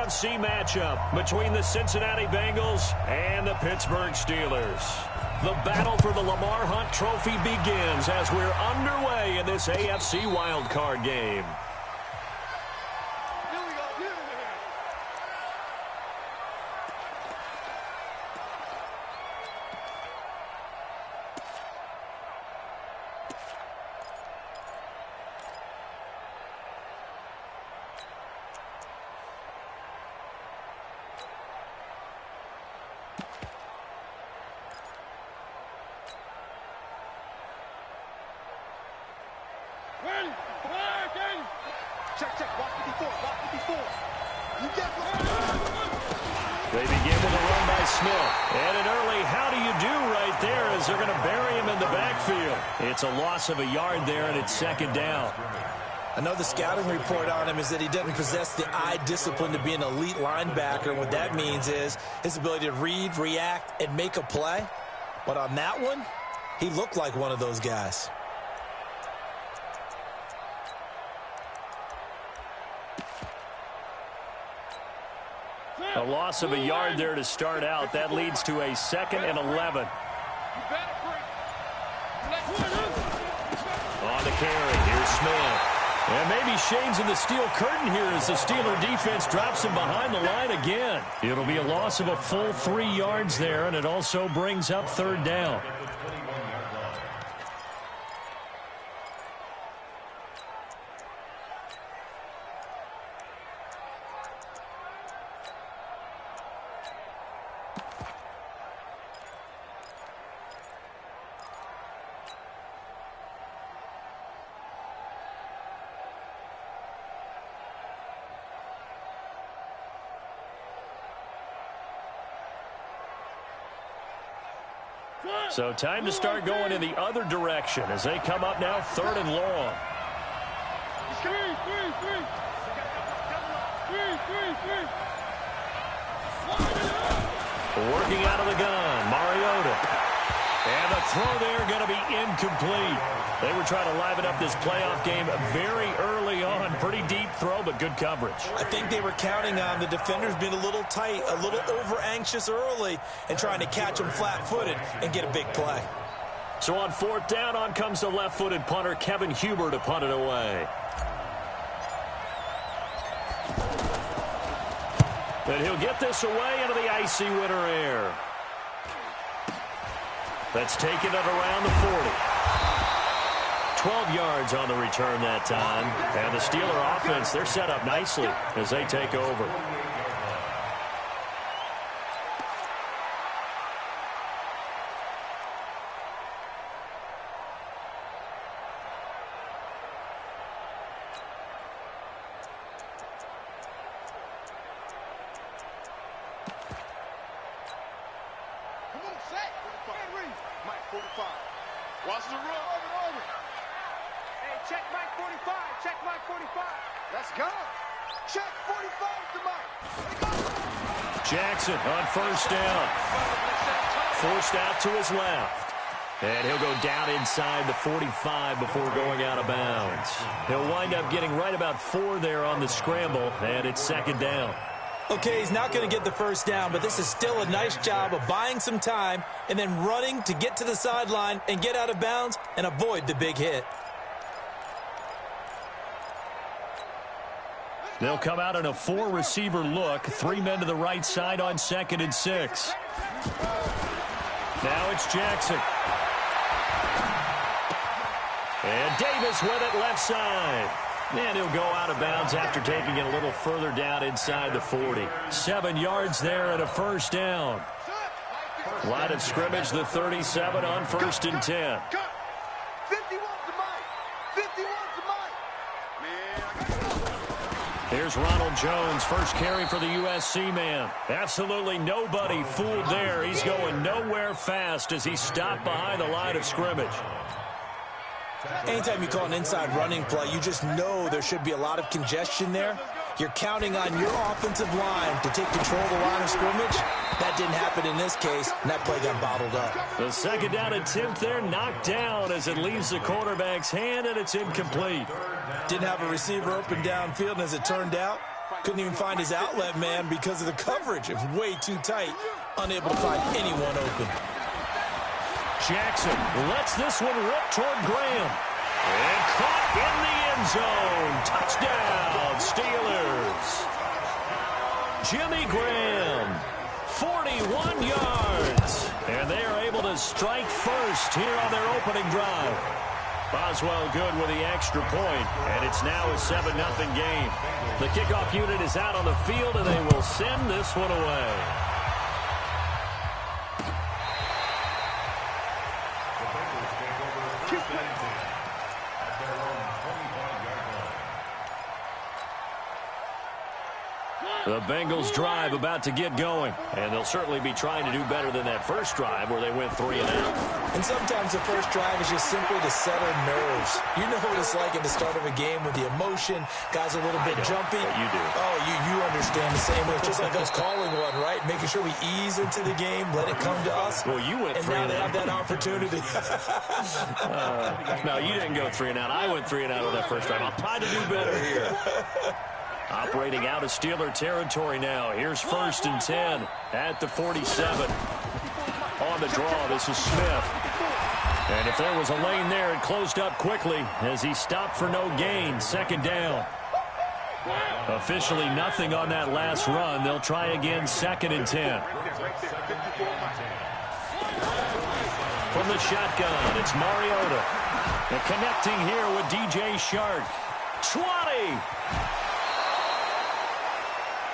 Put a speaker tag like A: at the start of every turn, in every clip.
A: AFC matchup between the Cincinnati Bengals and the Pittsburgh Steelers. The battle for the Lamar Hunt Trophy begins as we're underway in this AFC wildcard game. They begin with a run by Smith. And an early how do you do right there as they're going to bury him in the backfield. It's a loss of a yard there, and it's second down.
B: I know the scouting report on him is that he doesn't possess the eye discipline to be an elite linebacker. What that means is his ability to read, react, and make a play. But on that one, he looked like one of those guys.
A: A loss of a yard there to start out. That leads to a 2nd and 11. On the carry, here's Smith. And maybe shades in the steel curtain here as the Steeler defense drops him behind the line again. It'll be a loss of a full 3 yards there, and it also brings up 3rd down. So time to start going in the other direction as they come up now 3rd and long. Working out of the gun, Mariota. And the throw there going to be incomplete. They were trying to liven up this playoff game very early on. Pretty deep throw, but good coverage.
B: I think they were counting on the defenders being a little tight, a little over-anxious early, and trying to catch them flat-footed and get a big play.
A: So on 4th down, on comes the left-footed punter, Kevin Huber, to punt it away. And he'll get this away into the icy winter air. That's taken it around the 40. 12 yards on the return that time. And the Steeler offense, they're set up nicely as they take over.
C: Watch the run. Over. Hey, check Mike 45. Check Mike 45. Let's go. Check 45 to Mike.
A: Jackson on 1st down. Forced out to his left. And he'll go down inside the 45 before going out of bounds. He'll wind up getting right about 4 there on the scramble, and it's 2nd down.
B: Okay, he's not going to get the 1st down, but this is still a nice job of buying some time and then running to get to the sideline and get out of bounds and avoid the big hit.
A: They'll come out in a 4-receiver look. 3 men to the right side on 2nd and 6. Now it's Jackson. And Davis with it left side. And he'll go out of bounds after taking it a little further down inside the 40. 7 yards there and a 1st down. Line of scrimmage, the 37 on 1st and 10.
C: 51 to Mike. 51 to Mike.
A: Here's Ronald Jones, first carry for the USC man. Absolutely nobody fooled there. He's going nowhere fast as he stopped behind the line of scrimmage.
B: Anytime you call an inside running play, you just know there should be a lot of congestion there. You're counting on your offensive line to take control of the line of scrimmage. That didn't happen in this case, and that play got bottled up.
A: The 2nd down attempt there knocked down as it leaves the quarterback's hand, and it's incomplete.
B: Didn't have a receiver open downfield, and as it turned out, Couldn't even find his outlet man because of the coverage. It was way too tight. Unable to find anyone open.
A: Jackson lets this one rip toward Graham. And caught in the end zone. Touchdown, Steelers. Jimmy Graham, 41 yards. And they are able to strike first here on their opening drive. Boswell good with the extra point, and it's now a 7-0 game. The kickoff unit is out on the field, and they will send this one away. The Bengals drive about to get going, and they'll certainly be trying to do better than that first drive where they went 3 and out.
B: And sometimes the first drive is just simply to settle nerves. You know what it's like at the start of a game with the emotion, guys a little bit jumpy.
A: You do.
B: Oh, you understand the same way. It's just like us calling one, right? Making sure we ease into the game, let it come to us.
A: Well, you went 3 and out.
B: And now they have that opportunity.
A: No, you didn't go 3 and out. I went 3 and out on that first drive. I'll try to do better here. Operating out of Steeler territory now. Here's 1st and 10 at the 47. On the draw, this is Smith. And if there was a lane there, it closed up quickly as he stopped for no gain. 2nd down. Officially nothing on that last run. They'll try again, 2nd and 10. From the shotgun, it's Mariota. And connecting here with DJ Shark. 20!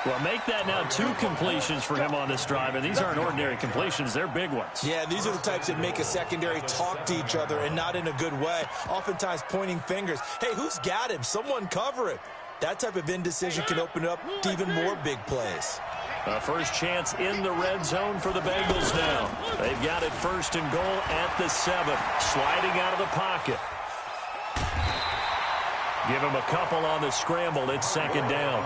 A: Well, make that now 2 completions for him on this drive, and these aren't ordinary completions. They're big ones.
B: Yeah, these are the types that make a secondary talk to each other, and not in a good way. Oftentimes pointing fingers. Hey, who's got him? Someone cover it. That type of indecision can open up to even more big plays.
A: First chance in the red zone for the Bengals now. They've got it 1st and goal at the 7. Sliding out of the pocket. Give him a couple on the scramble. It's 2nd down.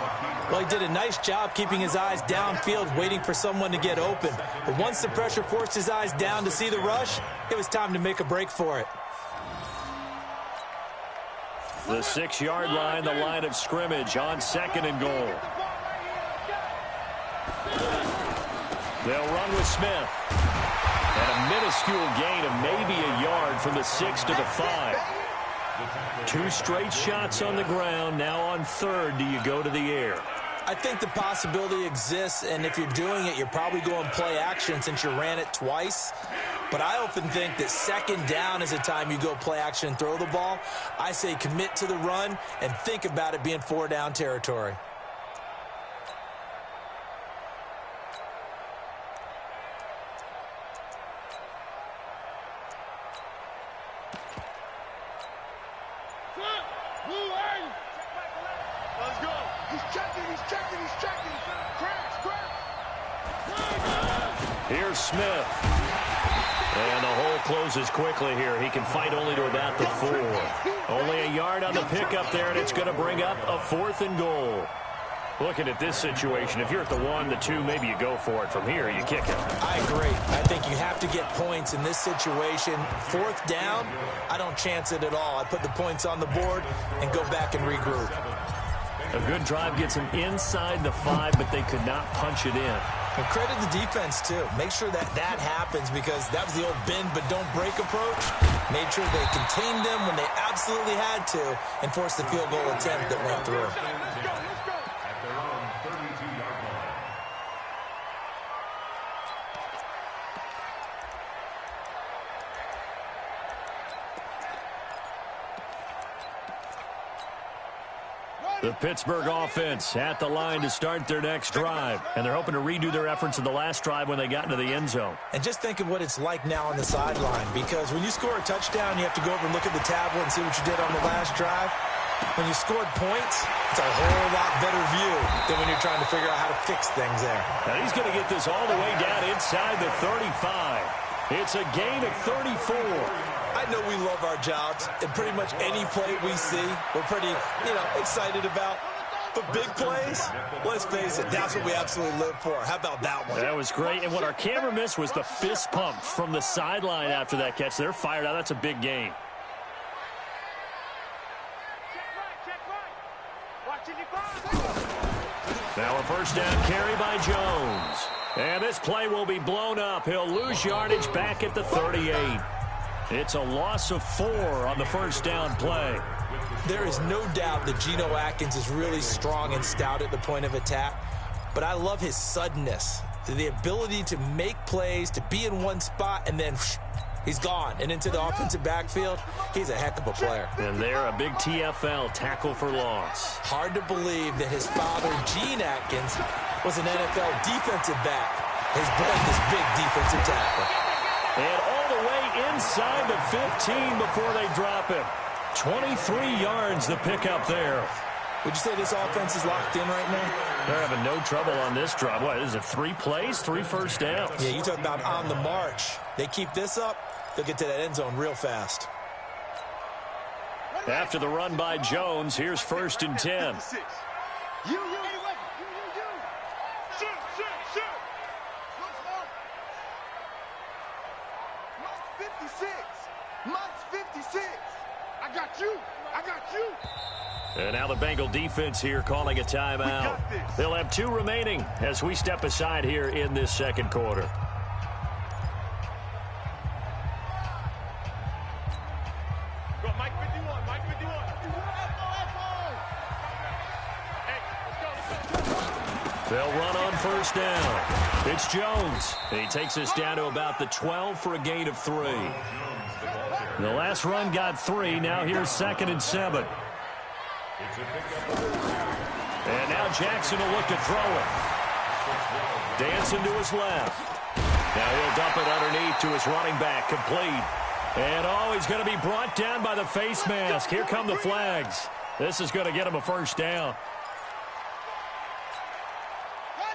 B: Well, he did a nice job keeping his eyes downfield, waiting for someone to get open. But once the pressure forced his eyes down to see the rush, it was time to make a break for it.
A: The 6-yard line, the line of scrimmage on 2nd and goal. They'll run with Smith. And a minuscule gain of maybe a yard from the 6 to the 5. 2 straight shots on the ground. Now on 3rd, do you go to the air?
B: I think the possibility exists, and if you're doing it, you're probably going play action since you ran it twice. But I often think that 2nd down is the time you go play action and throw the ball. I say commit to the run and think about it being 4-down territory.
A: Here's Smith. And the hole closes quickly here. He can fight only to about the 4. Only a yard on the pickup there, and it's going to bring up a 4th and goal. Looking at this situation, if you're at the 1, the 2, maybe you go for it. From here, you kick it.
B: I agree. I think you have to get points in this situation. 4th down, I don't chance it at all. I put the points on the board and go back and regroup.
A: A good drive gets them inside the 5, but they could not punch it in.
B: And credit the defense, too. Make sure that happens, because that was the old bend but don't break approach. Made sure they contained them when they absolutely had to and forced the field goal attempt that went through.
A: The Pittsburgh offense at the line to start their next drive. And they're hoping to redo their efforts in the last drive when they got into the end zone.
B: And just think of what it's like now on the sideline, because when you score a touchdown, you have to go over and look at the tablet and see what you did on the last drive. When you scored points, it's a whole lot better view than when you're trying to figure out how to fix things there.
A: And he's going to get this all the way down inside the 35. It's a gain of 34.
B: I know we love our jobs, and pretty much any play we see, we're pretty, excited about. But big plays, let's face it, that's what we absolutely live for. How about that one?
A: That was great. And what our camera missed was the fist pump from the sideline after that catch. They're fired out. That's a big gain. first down carry by Jones. And this play will be blown up. He'll lose yardage back at the 38. It's a loss of 4 on the first down play.
B: There is no doubt that Geno Atkins is really strong and stout at the point of attack, but I love his suddenness, the ability to make plays, to be in one spot, and then he's gone. And into the offensive backfield, he's a heck of a player.
A: And they're a big TFL, tackle for loss.
B: Hard to believe that his father, Gene Atkins, was an NFL defensive back. His boy, this big defensive tackle.
A: And all the way inside the 15 before they drop him. 23 yards the pickup there.
B: Would you say this offense is locked in right now?
A: They're having no trouble on this drive. What, is it 3 plays, 3 first downs?
B: Yeah, you talk about on the march. They keep this up, they'll get to that end zone real fast.
A: After the run by Jones, here's 1st and 10.
C: You. Shoot. Monk's 56. I got you.
A: And now the Bengal defense here calling a timeout. They'll have 2 remaining as we step aside here in this second quarter.
C: Go, Mike 51.
A: They'll run on first down. It's Jones. And he takes us down to about the 12 for a gain of 3. The last run got 3. Now here's 2nd and 7. And now Jackson will look to throw it. Dancing to his left. Now he'll dump it underneath to his running back. Complete. And he's going to be brought down by the face mask. Here come the flags. This is going to get him a first down.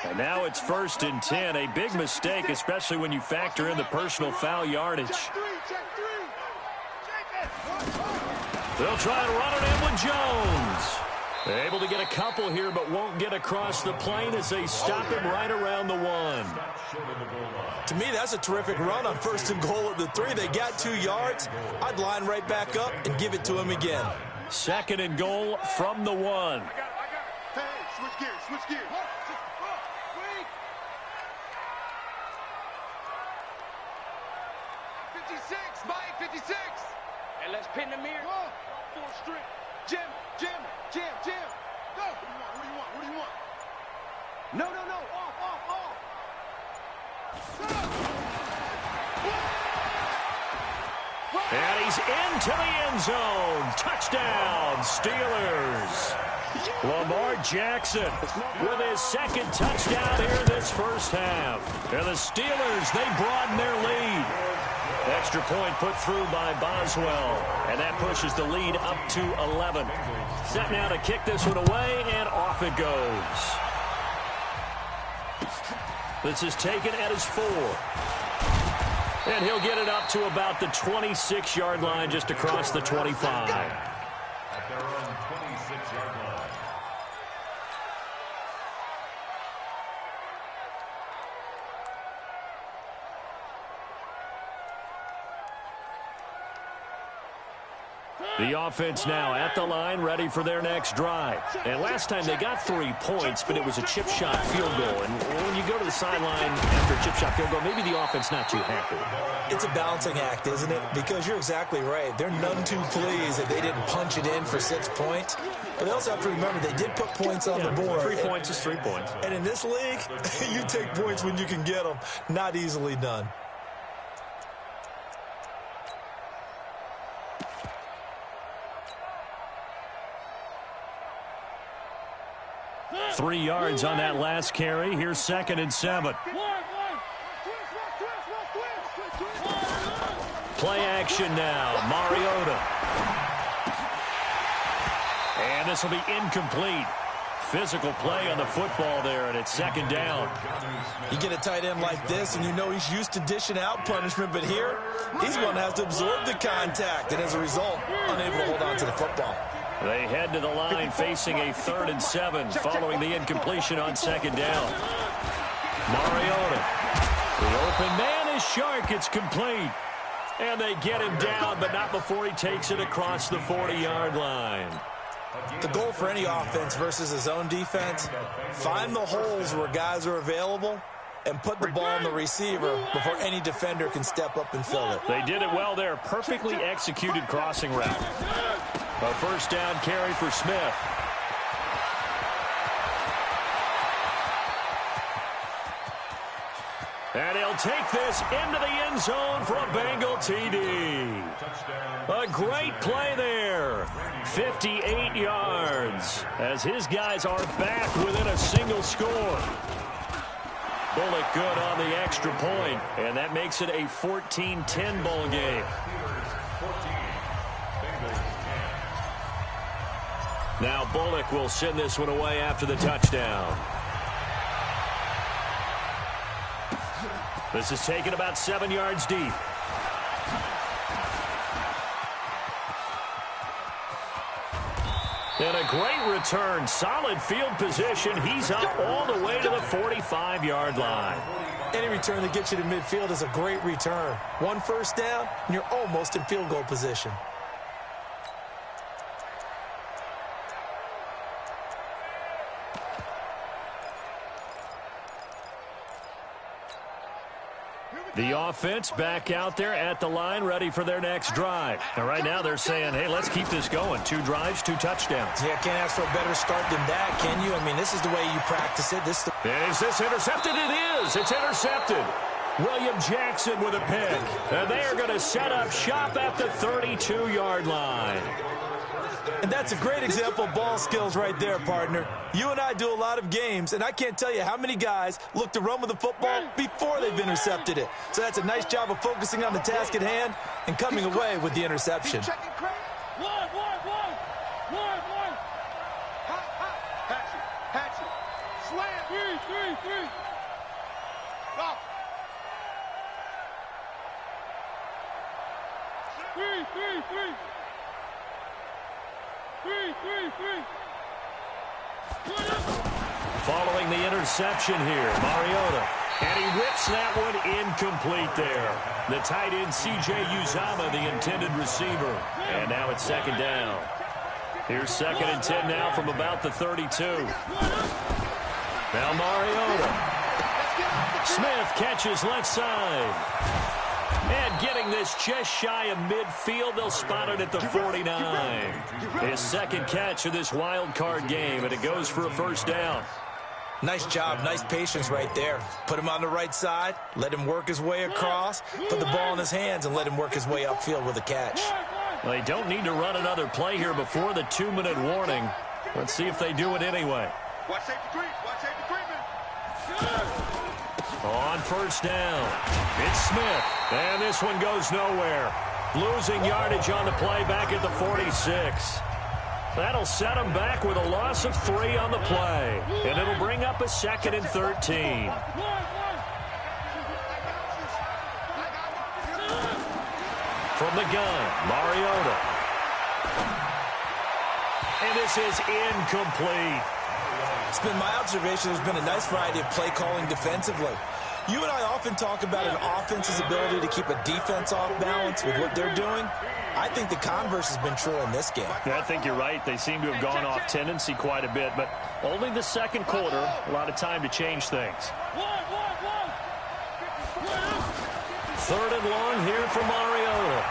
A: And now it's 1st and 10. A big mistake, especially when you factor in the personal foul yardage. They'll try and run it in with Jones. Able to get a couple here, but won't get across the plane as they stop him right around the 1.
B: To me, that's a terrific run on 1st and goal at the 3. They got 2 yards. I'd line right back up and give it to him again.
A: 2nd and goal from the 1.
C: I got it. Hey, switch gears. 56, Mike, 56. And let's pin the mirror. 4 straight. Jim. Go. What do you want? No. Off.
A: And he's into the end zone. Touchdown, Steelers. Lamar Jackson with his 2nd touchdown here in this first half. And the Steelers, they broaden their lead. Extra point put through by Boswell. And that pushes the lead up to 11. Set now to kick this one away, and off it goes. This is taken at his 4. And he'll get it up to about the 26-yard line, just across the 25.
D: At their own 26-yard line.
A: The offense now at the line, ready for their next drive. And last time they got 3 points, but it was a chip shot field goal. And when you go to the sideline after a chip shot field goal, maybe the offense not too happy.
B: It's a balancing act, isn't it? Because you're exactly right. They're none too pleased that they didn't punch it in for 6 points. But they also have to remember they did put points on the board.
A: 3 points is 3 points.
B: And in this league, you take points when you can get them. Not easily done.
A: 3 yards on that last carry. Here's 2nd and 7. Play action now. Mariota. And this will be incomplete. Physical play on the football there, and it's 2nd down.
B: You get a tight end like this, and you know he's used to dishing out punishment, but here, he's going to have to absorb the contact, and as a result, unable to hold on to the football.
A: They head to the line facing a 3rd and 7 following the incompletion on 2nd down. Mariota. The open man is Shark. It's complete. And they get him down, but not before he takes it across the 40-yard line.
B: The goal for any offense versus his own defense, find the holes where guys are available and put the ball on the receiver before any defender can step up and fill it.
A: They did it well there. Perfectly executed crossing route. A first down carry for Smith. And he'll take this into the end zone for a Bengal TD. A great play there. 58 yards as his guys are back within a single score. Bullock good on the extra point, and that makes it a 14-10 ball game. Now Bullock will send this one away after the touchdown. This is taken about 7 yards deep. And a great return. Solid field position. He's up all the way to the 45-yard line.
B: Any return that gets you to midfield is a great return. One first down, and you're almost in field goal position.
A: The offense back out there at the line, ready for their next drive. And right now they're saying, hey, let's keep this going. 2 drives, 2 touchdowns.
B: Yeah, can't ask for a better start than that, can you? I mean, this is the way you practice it.
A: Is this intercepted? It is. It's intercepted. William Jackson with a pick. And they are going to set up shop at the 32-yard line.
B: And that's a great example of ball skills right there, partner. You and I do a lot of games, and I can't tell you how many guys look to run with the football before they've intercepted it. So that's a nice job of focusing on the task at hand and coming away with the interception.
C: One. Hatch it. Slam. Three. Stop. Three.
A: Following the interception here, Mariota. And he whips that one incomplete there. The tight end, C.J. Uzomah, the intended receiver. And now it's second down. Here's 2nd and 10 now from about the 32. Now Mariota. Smith catches left side. And getting this just shy of midfield, they'll spot it at the 49. His second catch of this wild card game, and it goes for a first down.
B: Nice job, nice patience right there. Put him on the right side, let him work his way across, put the ball in his hands, and let him work his way upfield with a catch.
A: Well, they don't need to run another play here before the 2-minute warning. Let's see if they do it anyway.
C: Watch safety creep.
A: On first down, it's Smith, and this one goes nowhere. Losing yardage on the play back at the 46. That'll set him back with a loss of 3 on the play, and it'll bring up a 2nd and 13. From the gun, Mariota. And this is incomplete.
B: It's been my observation there's been a nice variety of play calling defensively. You and I often talk about an offense's ability to keep a defense off balance with what they're doing. I think the converse has been true in this game.
A: Yeah, I think you're right. They seem to have gone off tendency quite a bit, but only the second quarter, a lot of time to change things. 3rd and long here for Mariota.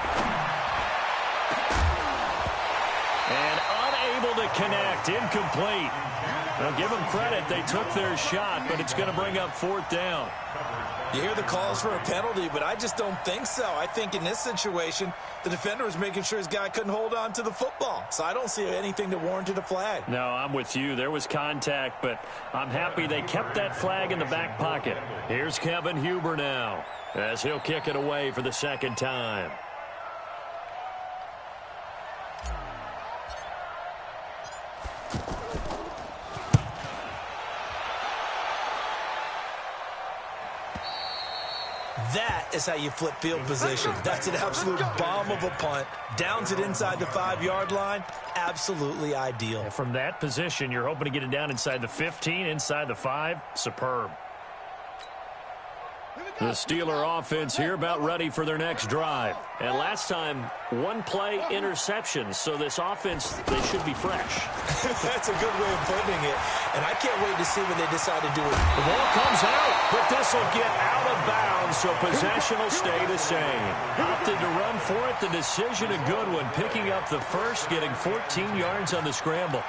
A: And unable to connect, incomplete. Now, give them credit. They took their shot, but it's going to bring up 4th down.
B: You hear the calls for a penalty, but I just don't think so. I think in this situation, the defender was making sure his guy couldn't hold on to the football. So I don't see anything that warranted a flag.
A: No, I'm with you. There was contact, but I'm happy they kept that flag in the back pocket. Here's Kevin Huber now, as he'll kick it away for the 2nd time.
B: That is how you flip field position. That's an absolute bomb of a punt. Downs it inside the 5-yard line. Absolutely ideal.
A: And from that position, you're hoping to get it down inside the 15, inside the 5. Superb. The Steeler offense here about ready for their next drive. And last time, one play interception. So this offense, they should be fresh.
B: That's a good way of putting it. And I can't wait to see what they decide to do with it.
A: The ball comes out, but this will get out of bounds, so possession will stay the same. Opted to run for it. The decision a good one, picking up the first, getting 14 yards on the scramble.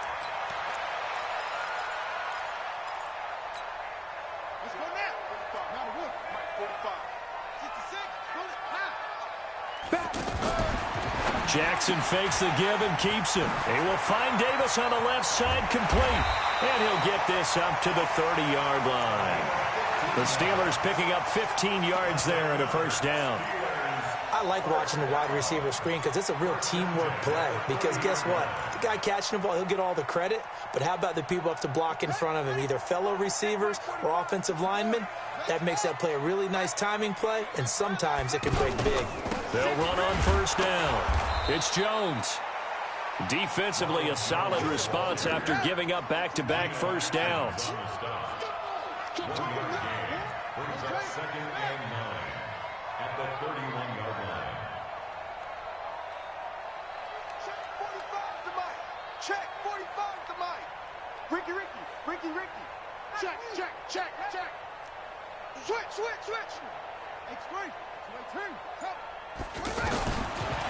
A: Jackson fakes the give and keeps him. He will find Davis on the left side, complete. And he'll get this up to the 30-yard line. The Steelers picking up 15 yards there and a first down.
B: I like watching the wide receiver screen because it's a real teamwork play. Because guess what? The guy catching the ball, he'll get all the credit. But how about the people up to block in front of him, either fellow receivers or offensive linemen? That makes that play a really nice timing play, and sometimes it can break big.
A: They'll run on first down. It's Jones. Defensively, a solid response after giving up back-to-back first downs.
D: Brings up 2nd and 9 at the 31-yard line.
C: Check 45 to Mike. Check 45 to Mike. Ricky. Check. Switch. X3. 22. Come.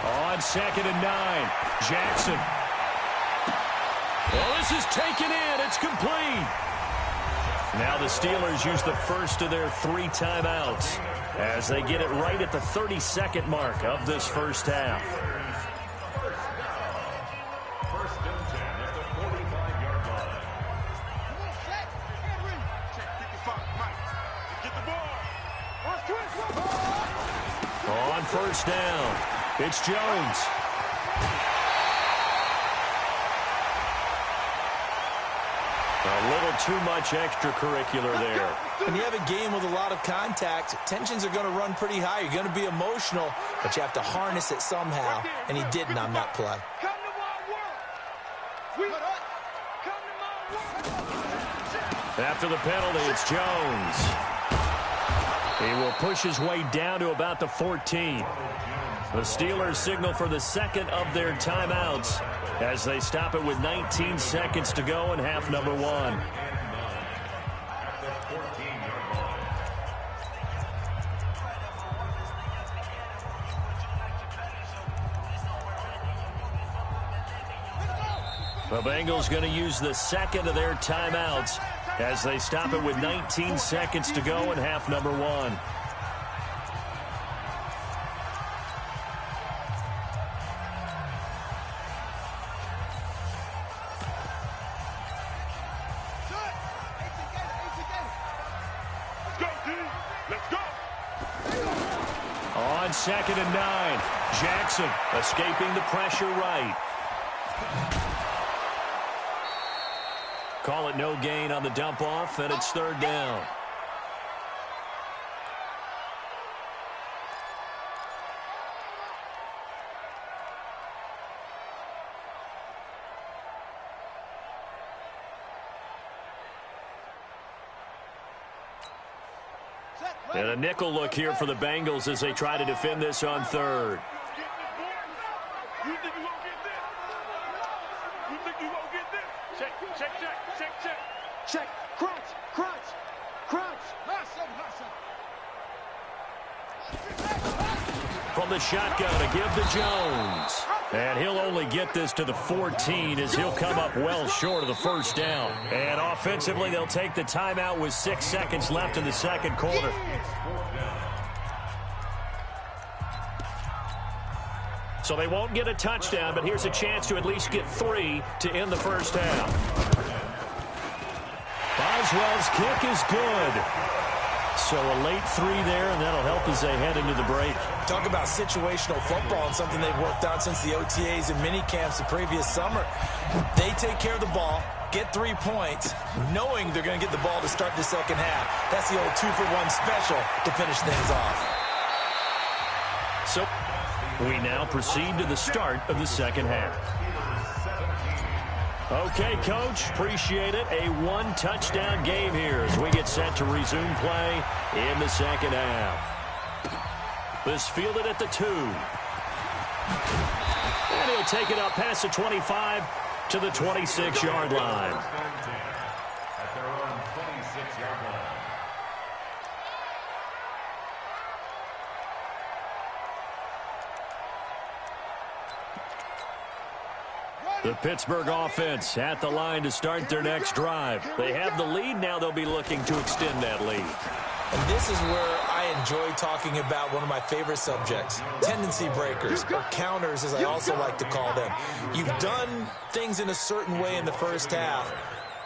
A: On 2nd and 9, Jackson. Well, this is taken in. It's complete. Now the Steelers use the first of their 3 timeouts as they get it right at the 32nd mark of this first half.
D: First and 10 at the 45-yard line.
C: Check 55, Mike. Get the ball.
A: On first down, it's Jones. A little too much extracurricular there.
B: When you have a game with a lot of contact, tensions are going to run pretty high. You're going to be emotional, but you have to harness it somehow, and he didn't on that play.
C: Come to my world. Come to my world.
A: After the penalty, it's Jones. He will push his way down to about the 14. The Steelers signal for the second of their timeouts as they stop it with 19 seconds to go in half number 1. The Bengals going to use the second of their timeouts as they stop it with 19 seconds to go in half number 1. On 2nd and 9, Jackson escaping the pressure right. Call it no gain on the dump off, and it's 3rd down. And a nickel look here for the Bengals as they try to defend this on 3rd.
C: Check. Crunch.
A: From the shotgun to give to Jones. And he'll only get this to the 14 as he'll come up well short of the first down. And offensively, they'll take the timeout with 6 seconds left in the second quarter. So they won't get a touchdown, but here's a chance to at least get 3 to end the first half. Boswell's kick is good. So a late 3 there, and that'll help as they head into the break.
B: Talk about situational football and something they've worked on since the OTAs and mini camps the previous summer. They take care of the ball, get 3 points, knowing they're going to get the ball to start the second half. That's the old 2-for-1 special to finish things off.
A: So we now proceed to the start of the second half. Okay, Coach, appreciate it. A one-touchdown game here as we get set to resume play in the second half. This fielded at the 2. And he'll take it up past the 25 to the 26-yard line.
D: At their own 26-yard line.
A: The Pittsburgh offense at the line to start their next drive. They have the lead. Now they'll be looking to extend that lead.
B: And this is where I enjoy talking about one of my favorite subjects, tendency breakers, or counters as I also like to call them. You've done things in a certain way in the first half,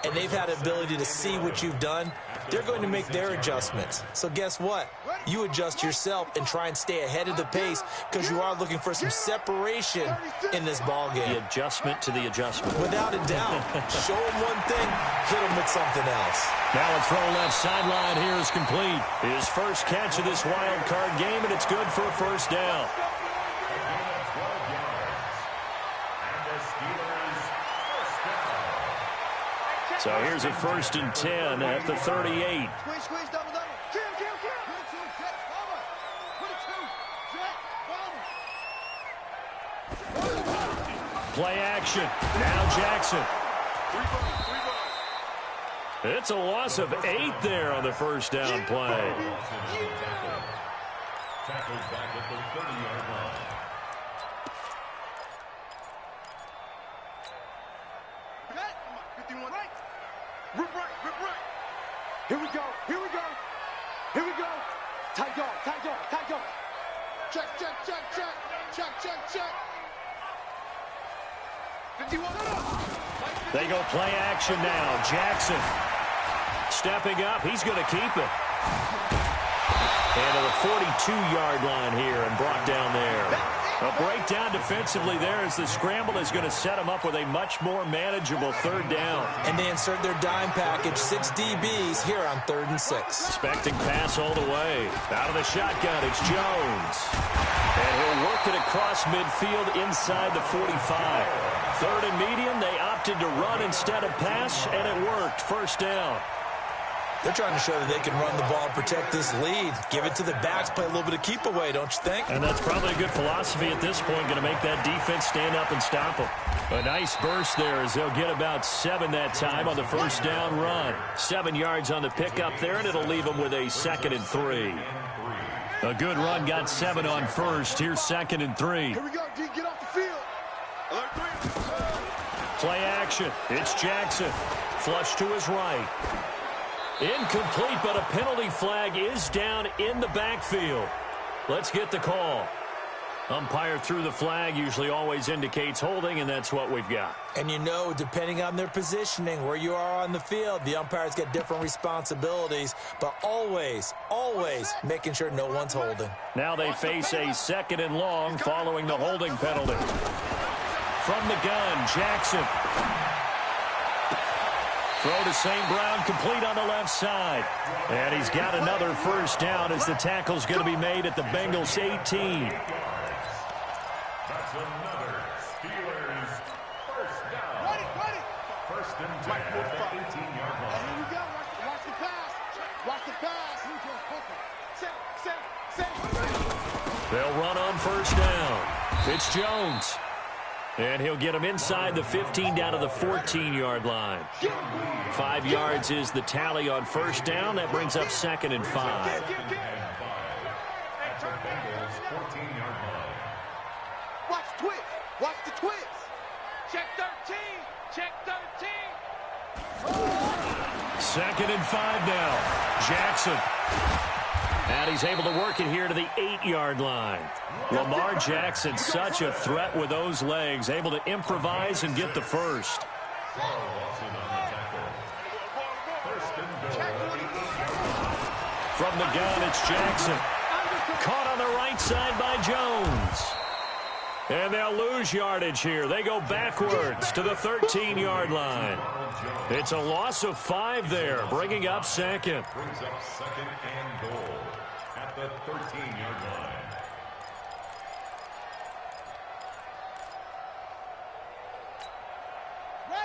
B: and they've had the ability to see what you've done. They're going to make their adjustments. So guess what? You adjust yourself and try and stay ahead of the pace because you are looking for some separation in this ball game.
A: The adjustment to the adjustment.
B: Without a doubt. Show them one thing, hit them with something else.
A: Now a throw left sideline here is complete. His first catch of this wild card game, and it's good for a first down. So here's a 1st and 10 at the 38.
C: Squeeze, double. Kill.
A: Play action. Now Jackson. It's a loss of 8 there on the first down play.
D: Tackled back at the 30-yard line.
C: Rip right. Here we go. Tight dog. Check. 51.
A: They go play action now. Jackson stepping up. He's going to keep it. And to the 42-yard line here and brought down there. A breakdown defensively there as the scramble is going to set them up with a much more manageable 3rd down.
B: And they insert their dime package, 6 DBs here on 3rd and 6.
A: Expecting pass all the way. Out of the shotgun, it's Jones. And he'll work it across midfield inside the 45. 3rd and medium, they opted to run instead of pass, and it worked. First down.
B: They're trying to show that they can run the ball and protect this lead. Give it to the backs, play a little bit of keep away, don't you think?
A: And that's probably a good philosophy at this point, going to make that defense stand up and stop them. A nice burst there as they'll get about 7 that time on the first down run. 7 yards on the pickup there, and it'll leave them with a 2nd and 3. A good run got 7 on first. Here's 2nd and 3.
C: Here we go, D. Get off the field.
A: Play action. It's Jackson. Flush to his right. Incomplete, but a penalty flag is down in the backfield. Let's get the call. Umpire threw the flag, usually always indicates holding, and that's what we've got.
B: And you know, depending on their positioning, where you are on the field, the umpires get different responsibilities, but always making sure no one's holding.
A: Now they face a 2nd and long following the holding penalty. From the gun, Jackson. Throw to St. Brown, complete on the left side. And he's got another first down as the tackle's going to be made at the Bengals 18.
D: That's another Steelers first down.
C: Ready.
D: 1st and 10 at the 18-yard line.
C: Here we go. Watch the pass. Set.
A: They'll run on first down. It's Jones. And he'll get him inside the 15 down to the 14-yard line. 5 yards is the tally on first down. That brings up 2nd and 5.
D: At the Bengals 14-yard line.
C: Watch the twist. Check 13.
A: 2nd and 5 now. Jackson. And he's able to work it here to the 8-yard line. Lamar Jackson, such a threat with those legs, able to improvise and get the first. From the gun, it's Jackson. Caught on the right side by Jones. And they'll lose yardage here. They go backwards to the 13-yard line. It's a loss of 5 there, bringing up 2nd.
D: Brings up 2nd and goal at the 13-yard line.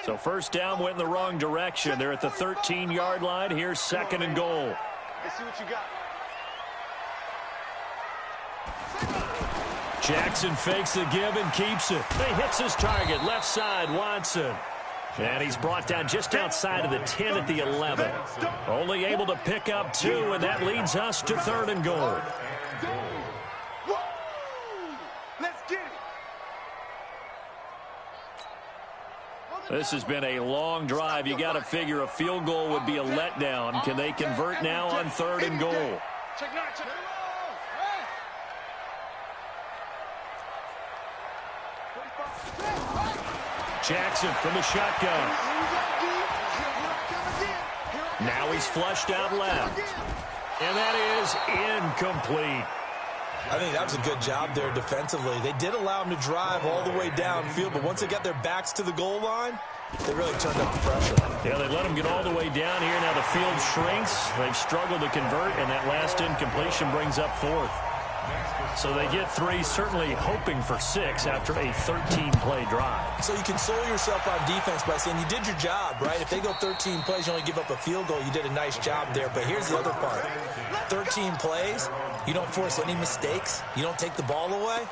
A: So first down went in the wrong direction. They're at the 13-yard line. Here's 2nd and goal.
C: Let's see what you got.
A: Jackson fakes the give and keeps it. He hits his target, left side, Watson. And he's brought down just outside of the 10 at the 11. Only able to pick up 2, and that leads us to 3rd and goal.
C: Let's get it.
A: This has been a long drive. You got to figure a field goal would be a letdown. Can they convert now on 3rd and goal? Jackson from the shotgun. Now he's flushed out left. And that is incomplete.
B: I think that was a good job there defensively. They did allow him to drive all the way downfield, but once they got their backs to the goal line, they really turned up the pressure.
A: Yeah, they let him get all the way down here. Now the field shrinks. They've struggled to convert, and that last incompletion brings up 4th. So they get 3, certainly hoping for 6 after a 13-play drive.
B: So you console yourself on defense by saying you did your job, right? If they go 13 plays, you only give up a field goal, you did a nice job there. But here's the other part. 13 plays, you don't force any mistakes, you don't take the ball away.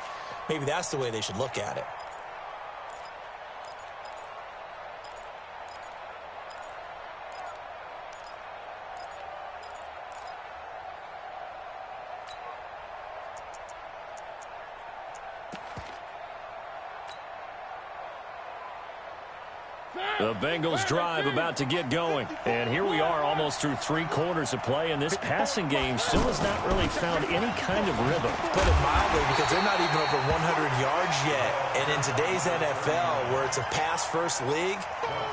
B: Maybe that's the way they should look at it.
A: The Bengals drive about to get going. And here we are almost through 3 quarters of play, and this passing game still has not really found any kind of rhythm.
B: Put it mildly, because they're not even over 100 yards yet. And in today's NFL, where it's a pass-first league,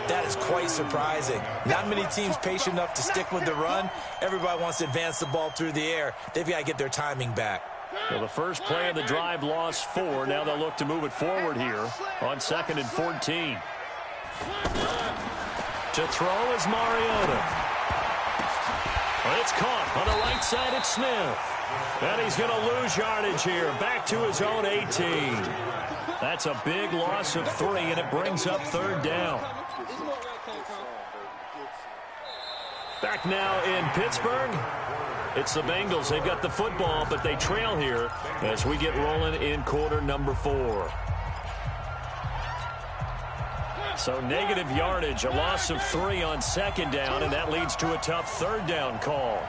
B: that is quite surprising. Not many teams patient enough to stick with the run. Everybody wants to advance the ball through the air. They've got to get their timing back.
A: Well, the first play of the drive lost 4. Now they'll look to move it forward here on 2nd and 14. To throw is Mariota. It's caught on the right side. It's Smith. And he's going to lose yardage here. Back to his own 18. That's a big loss of 3, and it brings up 3rd down. Back now in Pittsburgh. It's the Bengals. They've got the football, but they trail here as we get rolling in quarter number 4. So negative yardage, a loss of 3 on 2nd down, and that leads to a tough 3rd down call.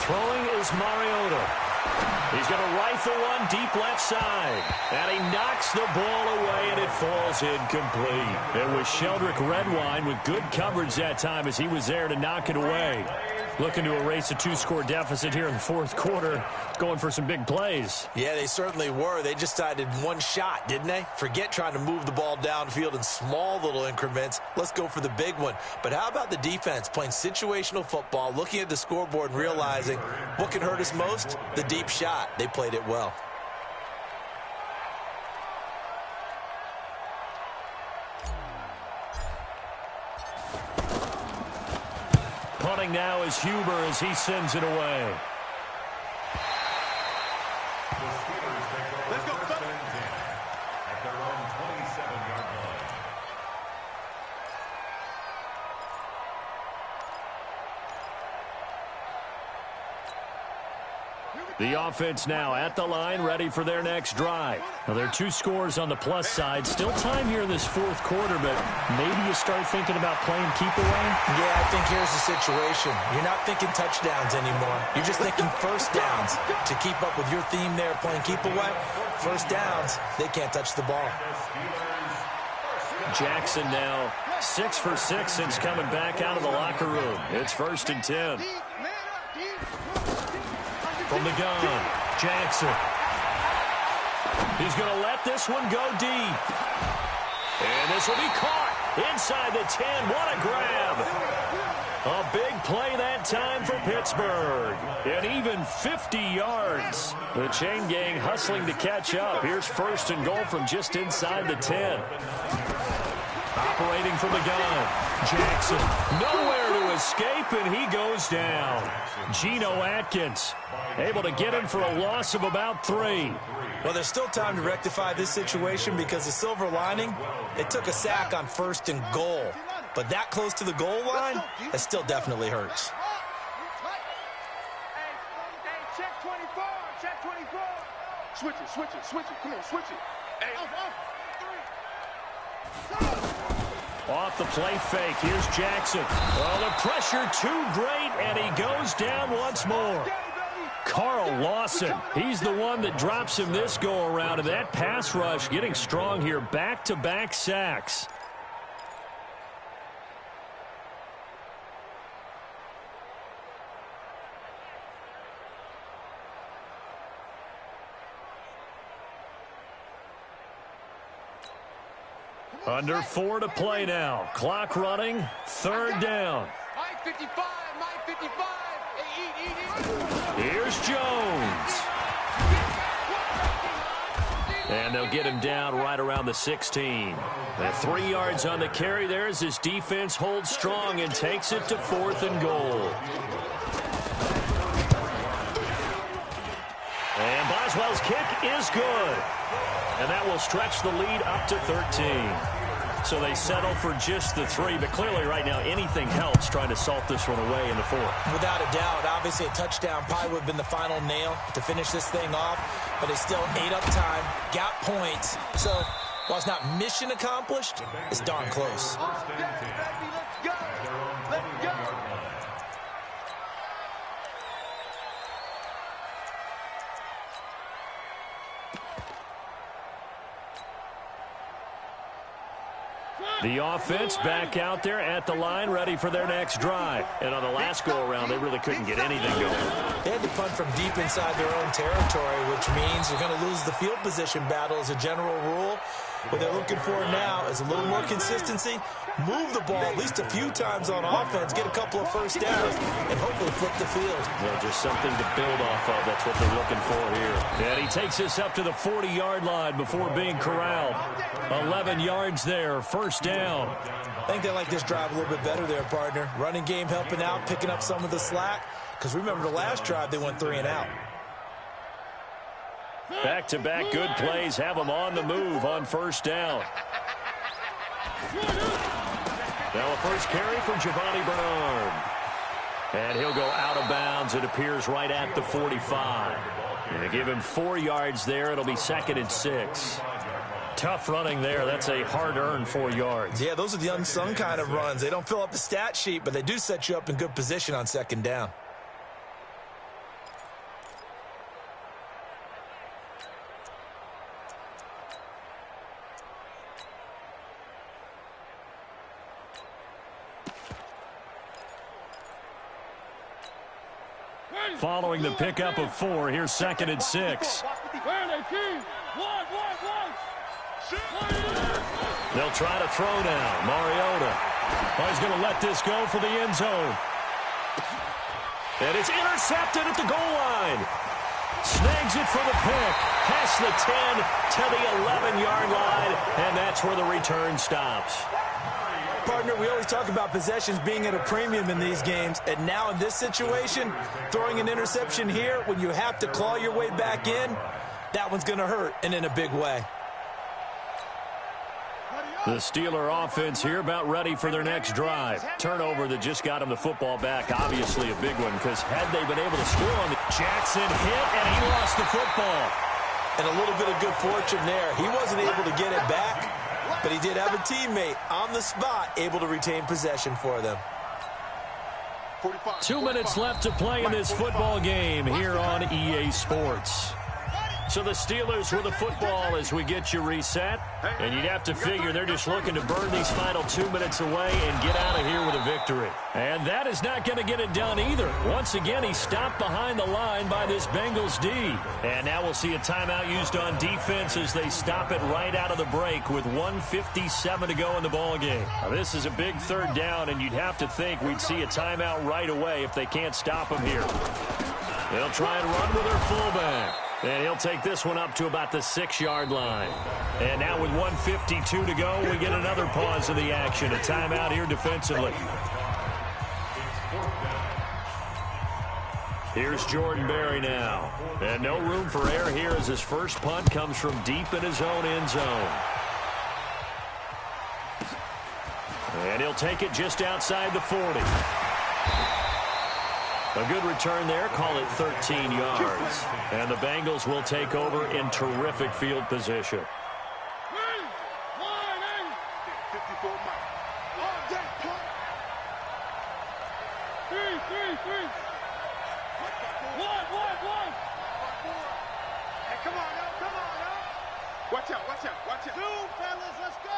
A: Throwing is Mariota. He's going to rifle one deep left side. And he knocks the ball away, and it falls incomplete. It was Sheldrick Redwine with good coverage that time as he was there to knock it away. Looking to erase a 2-score deficit here in the 4th quarter, going for some big plays.
B: Yeah, they certainly were. They just decided one shot, didn't they? Forget trying to move the ball downfield in small little increments. Let's go for the big one. But how about the defense playing situational football, looking at the scoreboard and realizing what can hurt us most? The deep shot. They played it well.
A: Punting now is Huber as he sends it away.
D: Let's go. At their own 27-yard line.
A: The offense now at the line, ready for their next drive. Now, there are 2 scores on the plus side. Still time here in this 4th quarter, but maybe you start thinking about playing keep away?
B: Yeah, I think here's the situation. You're not thinking touchdowns anymore. You're just thinking first downs. To keep up with your theme there, playing keep away, first downs, they can't touch the ball.
A: Jackson now 6 for 6 since coming back out of the locker room. It's 1st and 10. From the gun, Jackson. He's going to let this one go deep. And this will be caught inside the 10. What a grab. A big play that time for Pittsburgh. And even 50 yards. The chain gang hustling to catch up. Here's 1st and goal from just inside the 10. Operating from the gun. Jackson, nowhere to escape, and he goes down. Geno Atkins, able to get him for a loss of about 3.
B: Well, there's still time to rectify this situation because the silver lining, it took a sack on 1st and goal. But that close to the goal line, that still definitely hurts.
C: Hey, check 24, check 24. Switch it, switch it, switch it. Come on, switch it. Hey,
A: Off the play fake, here's Jackson. Oh, the pressure too great, and he goes down once more. Carl Lawson, he's the one that drops him this go-around, and that pass rush getting strong here, back-to-back sacks. Under 4 to play now. Clock running. 3rd down.
C: My 55, my 55. Hey, eat.
A: Here's Jones. And they'll get him down right around the 16. And 3 yards on the carry there as his defense holds strong and takes it to 4th and goal. And Boswell's kick is good. And that will stretch the lead up to 13. So they settle for just the 3, but clearly right now anything helps trying to salt this one away in the 4th.
B: Without a doubt, obviously a touchdown probably would have been the final nail to finish this thing off, but they still ate up time, got points. So while it's not mission accomplished, it's darn close.
C: Let's go. Let's go.
A: The offense back out there at the line, ready for their next drive. And on the last go-around, they really couldn't get anything going.
B: They had to punt from deep inside their own territory, which means you're going to lose the field position battle as a general rule. What they're looking for now is a little more consistency, move the ball at least a few times on offense, get a couple of first downs, and hopefully flip the field.
A: Well, just something to build off of. That's what they're looking for here. And he takes us up to the 40-yard line before being corralled. 11 yards there, 1st down.
B: I think they like this drive a little bit better there, partner. Running game helping out, picking up some of the slack. Because remember the last drive, they went 3 and out.
A: Back-to-back good plays have them on the move on 1st down. Now a first carry for Giovanni Bernard. And he'll go out of bounds. It appears right at the 45. And they give him 4 yards there. It'll be 2nd and 6. Tough running there. That's a hard-earned 4 yards.
B: Yeah, those are the unsung kind of runs. They don't fill up the stat sheet, but they do set you up in good position on 2nd down.
A: Following the pickup of 4, here's 2nd and 6. They'll try to throw now. Mariota. Oh, he's going to let this go for the end zone. And it's intercepted at the goal line. Snags it for the pick. Past the 10 to the 11-yard line. And that's where the return stops.
B: Partner, we always talk about possessions being at a premium in these games, and now in this situation, throwing an interception here when you have to claw your way back in, that one's going to hurt, and in a big way.
A: The Steeler offense here about ready for their next drive. Turnover that just got them the football back, obviously a big one, because had they been able to score on the Jackson hit, and he lost the football.
B: And a little bit of good fortune there. He wasn't able to get it back, but he did have a teammate on the spot able to retain possession for them.
A: 2 minutes left to play in this football game here on EA Sports. So the Steelers with the football as we get you reset. And you'd have to figure they're just looking to burn these final 2 minutes away and get out of here with a victory. And that is not going to get it done either. Once again, he's stopped behind the line by this Bengals D. And now we'll see a timeout used on defense as they stop it right out of the break with 1:57 to go in the ballgame. Now, this is a big 3rd down, and you'd have to think we'd see a timeout right away if they can't stop him here. They'll try and run with their fullback. And he'll take this one up to about the 6-yard line. And now with 1:52 to go, we get another pause of the action. A timeout here defensively. Here's Jordan Berry now. And no room for error here as his first punt comes from deep in his own end zone. And he'll take it just outside the 40. A good return there. Call it 13 yards. And the Bengals will take over in terrific field position.
C: Watch out, watch out, watch out. Zoom, fellas, let's go.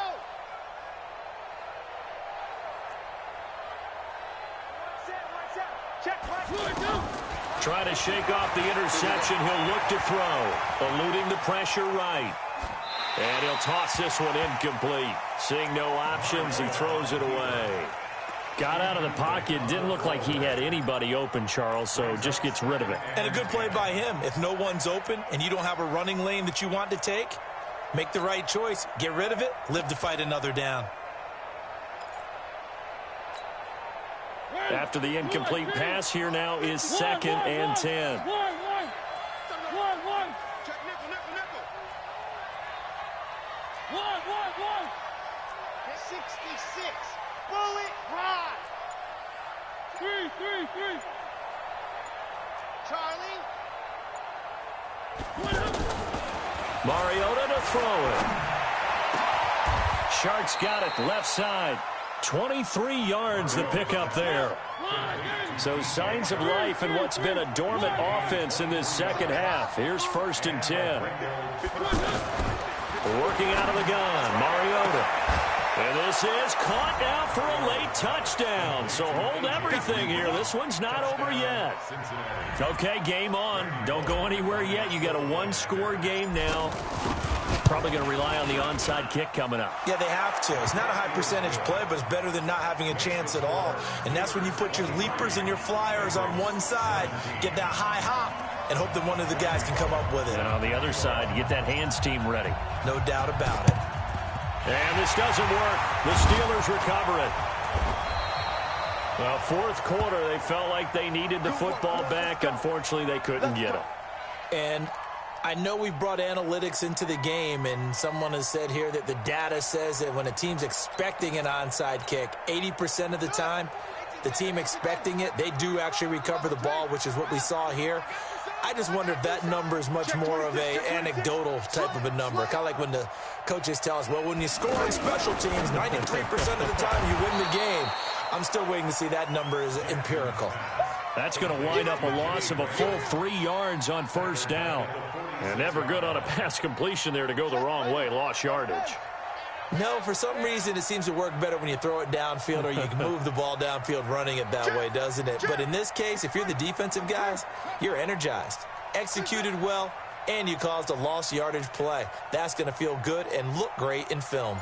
C: Watch out. Check,
A: Trying to shake off the interception. He'll look to throw. Eluding the pressure right. And he'll toss this one incomplete. Seeing no options, he throws it away. Got out of the pocket. Didn't look like he had anybody open, Charles, so just gets rid of it.
B: And a good play by him. If no one's open and you don't have a running lane that you want to take, make the right choice. Get rid of it. Live to fight another down.
A: After the incomplete pass, here now is 2nd and 10.
C: Check nickel, nickel, nickel. 66. Bullet ride. 3. Charlie.
A: Mariota to throw it. Sharks got it left side. 23 yards the pickup there. So signs of life in what's been a dormant offense in this second half. Here's 1st and 10. Working out of the gun, Mariota. And this is caught now for a late touchdown. So hold everything here. This one's not over yet. Okay, game on. Don't go anywhere yet. You got a one-score game now. Probably going to rely on the onside kick coming up.
B: Yeah, they have to. It's not a high percentage play, but it's better than not having a chance at all. And that's when you put your leapers and your flyers on one side, get that high hop, and hope that one of the guys can come up with it.
A: And on the other side, get that hands team ready.
B: No doubt about it.
A: And this doesn't work. The Steelers recover it. Well, 4th quarter, they felt like they needed the football back. Unfortunately, they couldn't get it.
B: And I know we've brought analytics into the game, and someone has said here that the data says that when a team's expecting an onside kick, 80% of the time, the team expecting it, they do actually recover the ball, which is what we saw here. I just wonder if that number is much more of a anecdotal type of a number. Kind of like when the coaches tell us, well, when you score on special teams, 93% of the time you win the game. I'm still waiting to see that number is empirical.
A: That's going to wind up a loss of a full 3 yards on 1st down. And never good on a pass completion there to go the wrong way. Lost yardage.
B: No, for some reason it seems to work better when you throw it downfield or you can move the ball downfield running it that way, doesn't it? But in this case, if you're the defensive guys, you're energized, executed well, and you caused a lost yardage play. That's going to feel good and look great in film.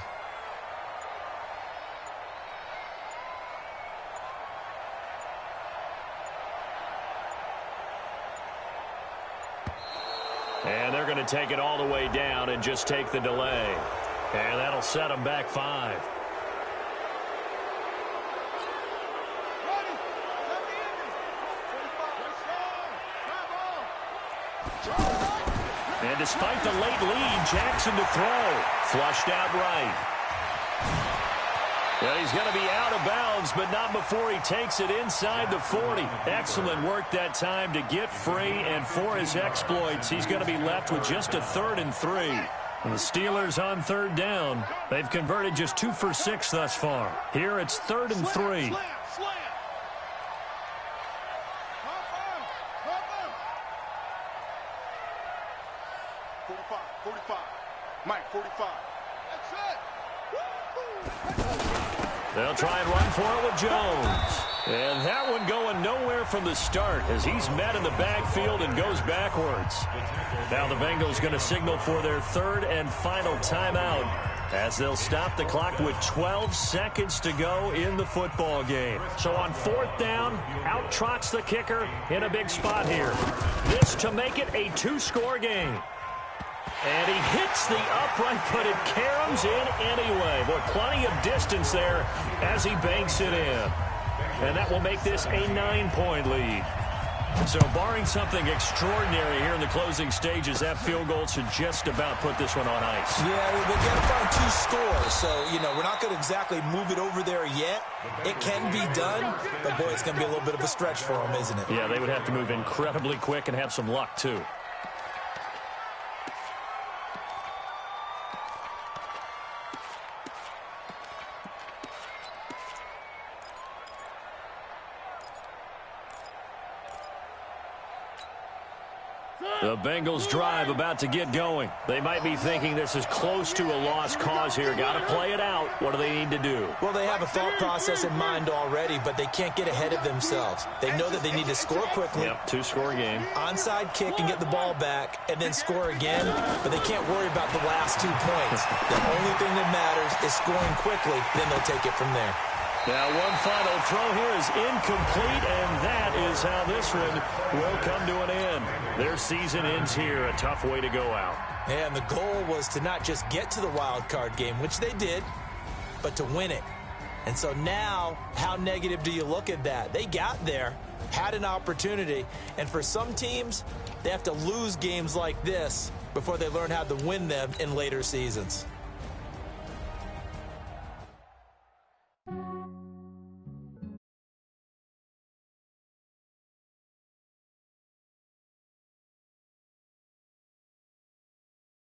A: And they're going to take it all the way down and just take the delay. And that'll set them back 5. And despite the late lead, Jackson to throw. Flushed out right. Well, he's going to be out of bounds, but not before he takes it inside the 40. Excellent work that time to get free, and for his exploits, he's going to be left with just a 3rd and 3. And the Steelers on 3rd down. They've converted just 2 for 6 thus far. Here it's 3rd and 3.
C: Mike, 45. That's it.
A: They'll try and run for it with Jones. And that one going nowhere from the start as he's met in the backfield and goes backwards. Now the Bengals going to signal for their 3rd and final timeout as they'll stop the clock with 12 seconds to go in the football game. So on fourth down, out trots the kicker in a big spot here. This to make it a two-score game. And he hits the upright, but it caroms in anyway. Boy, plenty of distance there as he banks it in. And that will make this a 9-point lead. So barring something extraordinary here in the closing stages, that field goal should just about put this one on ice.
B: Yeah, they've got to find two scores. So, we're not going to exactly move it over there yet. It can be done, but, boy, it's going to be a little bit of a stretch for them, isn't it?
A: Yeah, they would have to move incredibly quick and have some luck, too. The Bengals drive about to get going. They might be thinking this is close to a lost cause here. Got to play it out. What do they need to do?
B: Well, they have a thought process in mind already, but they can't get ahead of themselves. They know that they need to score quickly.
A: Yep, two-score game.
B: Onside kick and get the ball back and then score again, but they can't worry about the last 2 points. The only thing that matters is scoring quickly, then they'll take it from there.
A: Now one final throw here is incomplete, and that is how this one will come to an end. Their season ends here. A tough way to go out.
B: And the goal was to not just get to the wild card game, which they did, but to win it. And so now, how negative do you look at that? They got there, had an opportunity, and for some teams, they have to lose games like this before they learn how to win them in later seasons.